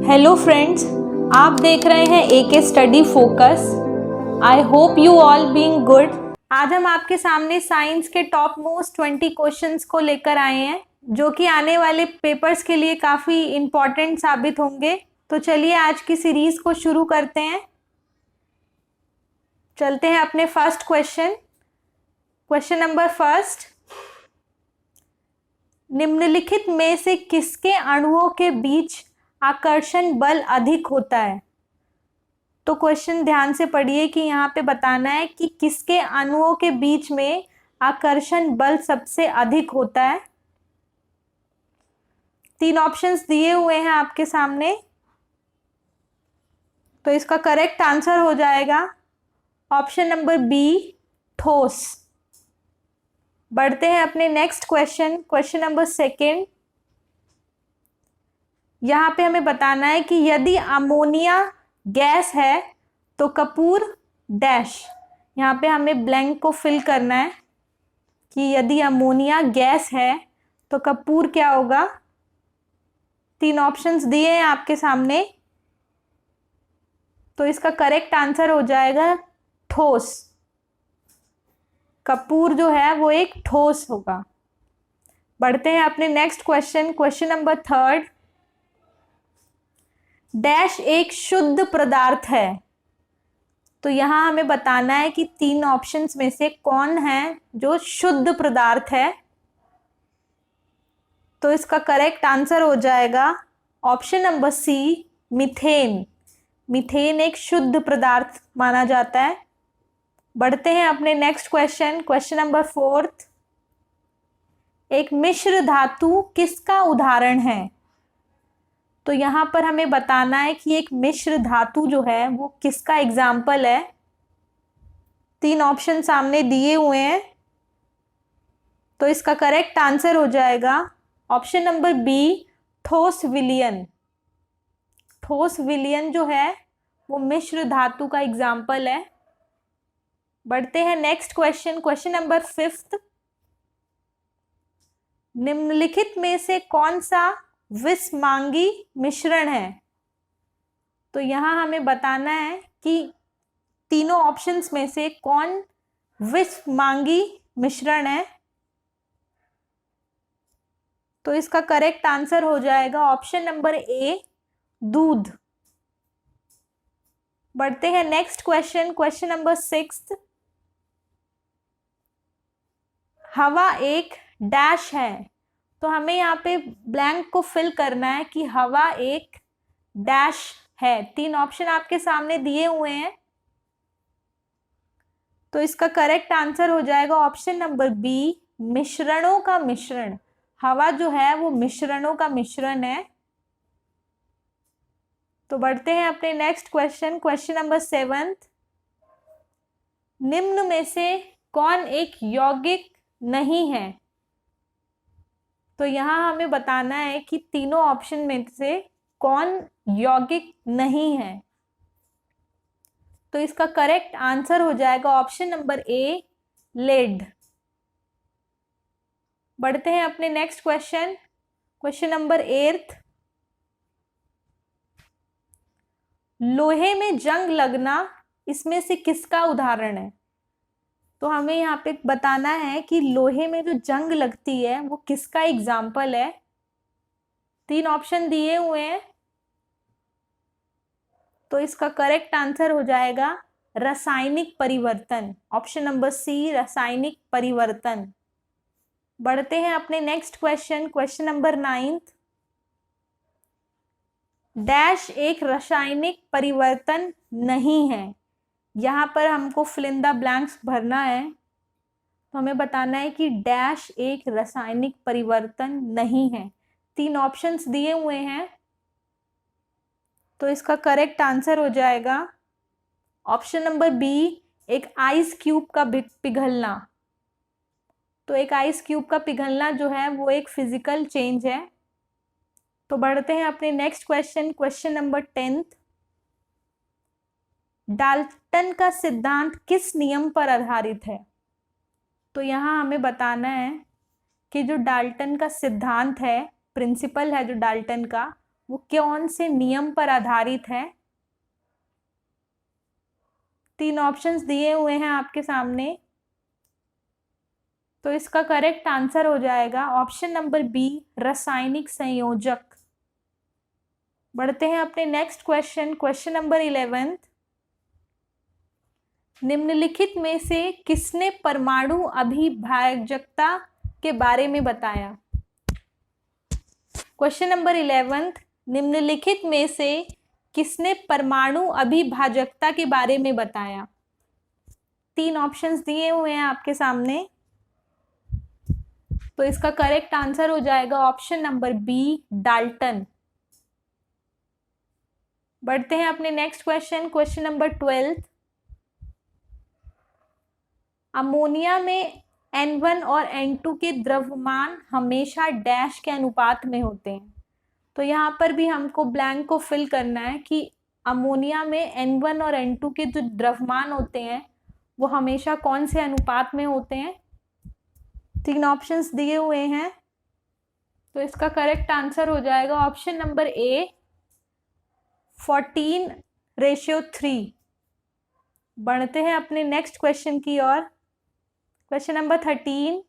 Hello friends, आप देख रहे हैं AK study focus. I hope you all being good. आज हम आपके सामने साइंस के टॉप मोस्ट 20 क्वेश्चंस को लेकर आए हैं, जो कि आने वाले पेपर्स के लिए काफ़ी इम्पोर्टेंट साबित होंगे। तो चलिए आज की सीरीज को शुरू करते हैं। चलते हैं अपने फर्स्ट क्वेश्चन नंबर फर्स्ट। निम्नलिखित में से किसके अणुओं के बीच आकर्षण बल अधिक होता है? तो क्वेश्चन ध्यान से पढ़िए कि यहाँ पे बताना है कि किसके अणुओं के बीच में आकर्षण बल सबसे अधिक होता है। 3 ऑप्शंस दिए हुए हैं आपके सामने, तो इसका करेक्ट आंसर हो जाएगा ऑप्शन नंबर बी, ठोस। बढ़ते हैं अपने नेक्स्ट क्वेश्चन नंबर सेकेंड। यहाँ पे हमें बताना है कि यदि अमोनिया गैस है तो कपूर डैश। यहाँ पे हमें ब्लैंक को फिल करना है कि यदि अमोनिया गैस है तो कपूर क्या होगा। 3 ऑप्शंस दिए हैं आपके सामने, तो इसका करेक्ट आंसर हो जाएगा ठोस। कपूर जो है वो एक ठोस होगा। बढ़ते हैं अपने next question number third. Dash एक शुद्ध पदार्थ है। तो यहां हमें बताना है कि 3 ऑप्शंस में से कौन है जो शुद्ध पदार्थ है। तो इसका करेक्ट आंसर हो जाएगा option number C, methane. Methane एक शुद्ध पदार्थ माना जाता है। बढ़ते हैं अपने नेक्स्ट क्वेश्चन नंबर फोर्थ। एक मिश्र धातु किसका उदाहरण है? तो यहाँ पर हमें बताना है कि एक मिश्र धातु जो है वो किसका एग्जाम्पल है। 3 ऑप्शन सामने दिए हुए हैं, तो इसका करेक्ट आंसर हो जाएगा ऑप्शन नंबर बी, ठोस विलयन। ठोस विलयन जो है वो मिश्र धातु का एग्जाम्पल है। बढ़ते हैं नेक्स्ट क्वेश्चन नंबर फिफ्थ। निम्नलिखित में से कौन सा विषमांगी मिश्रण है? तो यहां हमें बताना है कि तीनों ऑप्शंस में से कौन विषमांगी मिश्रण है। तो इसका करेक्ट आंसर हो जाएगा ऑप्शन नंबर ए, दूध। बढ़ते हैं नेक्स्ट क्वेश्चन नंबर सिक्स्थ। हवा एक डैश है। तो हमें यहाँ पे ब्लैंक को फिल करना है कि हवा एक डैश है। 3 ऑप्शन आपके सामने दिए हुए हैं, तो इसका करेक्ट आंसर हो जाएगा ऑप्शन नंबर बी, मिश्रणों का मिश्रण। हवा जो है वो मिश्रणों का मिश्रण है। तो बढ़ते हैं अपने नेक्स्ट क्वेश्चन नंबर सेवंथ। निम्न में से कौन एक यौगिक नहीं है? तो यहां हमें बताना है कि तीनों ऑप्शन में से कौन यौगिक नहीं है। तो इसका करेक्ट आंसर हो जाएगा ऑप्शन नंबर ए, लेड। बढ़ते हैं अपने नेक्स्ट क्वेश्चन नंबर 8। लोहे में जंग लगना इसमें से किसका उदाहरण है? तो हमें यहाँ पे बताना है कि लोहे में जो जंग लगती है वो किसका एग्जाम्पल है। 3 ऑप्शन दिए हुए हैं, तो इसका करेक्ट आंसर हो जाएगा रासायनिक परिवर्तन। ऑप्शन नंबर सी, रासायनिक परिवर्तन। बढ़ते हैं अपने नेक्स्ट क्वेश्चन नंबर 9। डैश एक रासायनिक परिवर्तन नहीं है। यहाँ पर हमको फिल इन द ब्लैंक्स भरना है, तो हमें बताना है कि डैश एक रासायनिक परिवर्तन नहीं है। 3 ऑप्शंस दिए हुए हैं, तो इसका करेक्ट आंसर हो जाएगा ऑप्शन नंबर बी, एक आइस क्यूब का पिघलना। तो एक आइस क्यूब का पिघलना जो है वो एक फिजिकल चेंज है। तो बढ़ते हैं अपने नेक्स्ट क्वेश्चन नंबर 10। डाल्टन का सिद्धांत किस नियम पर आधारित है? तो यहाँ हमें बताना है कि जो डाल्टन का सिद्धांत है, प्रिंसिपल है जो डाल्टन का, वो कौन से नियम पर आधारित है? 3 ऑप्शंस दिए हुए हैं आपके सामने, तो इसका करेक्ट आंसर हो जाएगा ऑप्शन नंबर बी, रासायनिक संयोजक। बढ़ते हैं अपने नेक्स्ट क्वेश्चन, क्वेश्चन नंबर 11। निम्नलिखित में से किसने परमाणु अभिभाजकता के बारे में बताया? क्वेश्चन नंबर 11, निम्नलिखित में से किसने परमाणु अभिभाजकता के बारे में बताया? 3 ऑप्शंस दिए हुए हैं आपके सामने, तो इसका करेक्ट आंसर हो जाएगा ऑप्शन नंबर बी, डाल्टन। बढ़ते हैं अपने next question, question number 12। Ammonia में N1 और N2 के द्रव्यमान हमेशा डैश के अनुपात में होते हैं। तो यहाँ पर भी हमको ब्लैंक को फिल करना है कि अमोनिया में N1 और N2 के जो द्रव्यमान होते हैं वो हमेशा कौन से अनुपात में होते हैं? 3 ऑप्शंस दिए हुए हैं, तो इसका करेक्ट आंसर हो जाएगा ऑप्शन नंबर ए, 14:3। बढ़ते हैं अपने नेक्स्ट क्वेश्चन की ओर, क्वेश्चन नंबर 13।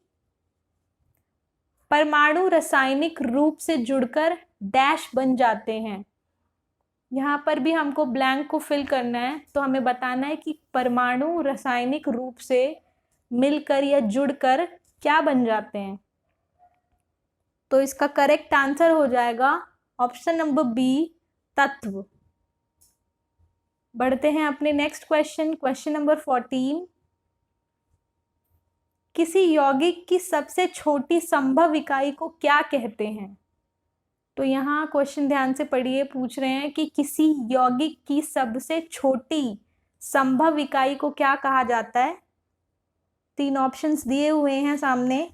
परमाणु रासायनिक रूप से जुड़कर डैश बन जाते हैं। यहाँ पर भी हमको ब्लैंक को फिल करना है, तो हमें बताना है कि परमाणु रासायनिक रूप से मिलकर या जुड़कर क्या बन जाते हैं। तो इसका करेक्ट आंसर हो जाएगा ऑप्शन नंबर बी, तत्व। बढ़ते हैं अपने नेक्स्ट क्वेश्चन, क्वेश्चन नंबर 14। किसी यौगिक की सबसे छोटी संभव इकाई को क्या कहते हैं? तो यहाँ क्वेश्चन ध्यान से पढ़िए, पूछ रहे हैं कि किसी यौगिक की सबसे छोटी संभव इकाई को क्या कहा जाता है? 3 ऑप्शंस दिए हुए हैं सामने,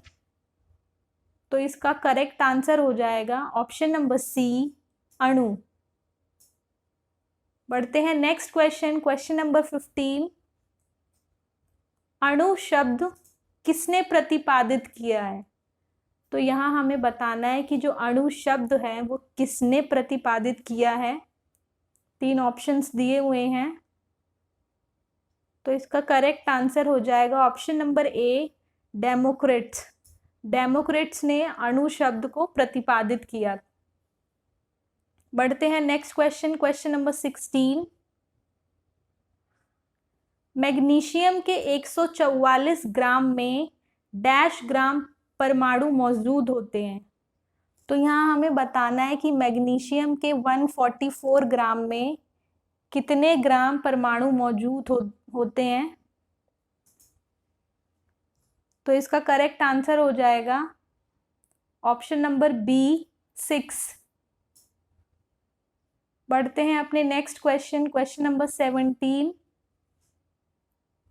तो इसका करेक्ट आंसर हो जाएगा ऑप्शन नंबर सी, अणु। बढ़ते हैं नेक्स्ट क्वेश्चन, क्वेश्चन नंबर 15। अणु शब्द किसने प्रतिपादित किया है? तो यहाँ हमें बताना है कि जो अणु शब्द है वो किसने प्रतिपादित किया है। 3 ऑप्शंस दिए हुए हैं, तो इसका करेक्ट आंसर हो जाएगा ऑप्शन नंबर ए, डेमोक्रिट्स। डेमोक्रिट्स ने अणु शब्द को प्रतिपादित किया। बढ़ते हैं next question, question number 16। Magnesium के 144 ग्राम में डैश ग्राम परमाणु मौजूद होते हैं। तो यहाँ हमें बताना है कि मैग्नीशियम के 144 ग्राम में कितने ग्राम परमाणु मौजूद होते हैं। तो इसका करेक्ट आंसर हो जाएगा ऑप्शन नंबर बी, 6। बढ़ते हैं अपने next question, question number 17।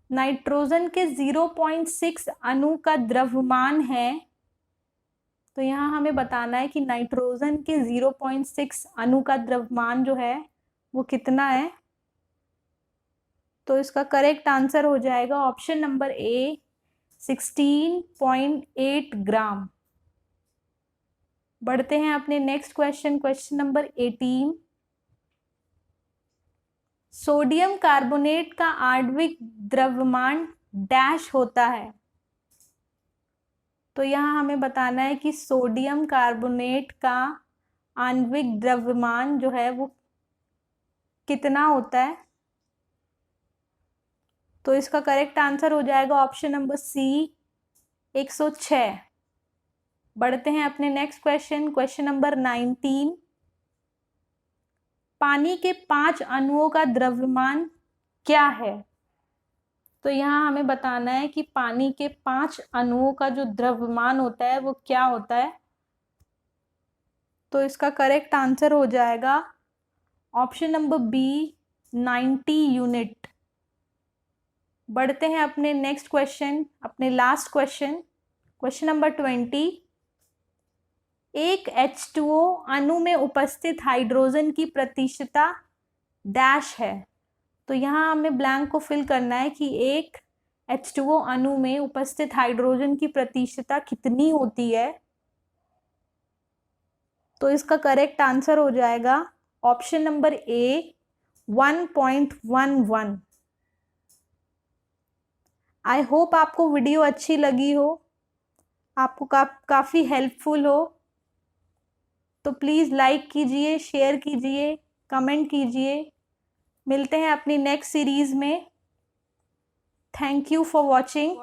Nitrogen के 0.6 अणु का द्रव्यमान है। तो यहाँ हमें बताना है कि नाइट्रोजन के 0.6 अणु का द्रव्यमान जो है वो कितना है। तो इसका करेक्ट आंसर हो जाएगा ऑप्शन नंबर ए, 16.8 ग्राम। बढ़ते हैं अपने next question, question number 18। Sodium carbonate का आणविक द्रव्यमान डैश होता है। तो यहाँ हमें बताना है कि सोडियम कार्बोनेट का आणविक द्रव्यमान जो है वो कितना होता है। तो इसका करेक्ट आंसर हो जाएगा ऑप्शन नंबर सी, 106। बढ़ते हैं अपने नेक्स्ट क्वेश्चन, क्वेश्चन नंबर 19। पानी के 5 अणुओं का द्रव्यमान क्या है? तो यहाँ हमें बताना है कि पानी के 5 अणुओं का जो द्रव्यमान होता है वो क्या होता है। तो इसका करेक्ट आंसर हो जाएगा ऑप्शन नंबर बी, 90 यूनिट। बढ़ते हैं अपने नेक्स्ट क्वेश्चन, अपने लास्ट क्वेश्चन, क्वेश्चन नंबर 20। एक H2O अणु में उपस्थित हाइड्रोजन की प्रतिशतता डैश है। तो यहाँ हमें ब्लैंक को फिल करना है कि एक H2O अणु में उपस्थित हाइड्रोजन की प्रतिशतता कितनी होती है। तो इसका करेक्ट आंसर हो जाएगा option number A 1.11। I hope आपको वीडियो अच्छी लगी हो, आपको काफ़ी हेल्पफुल हो। तो प्लीज़ लाइक कीजिए, शेयर कीजिए, कमेंट कीजिए। मिलते हैं अपनी नेक्स्ट सीरीज़ में। Thank you for watching.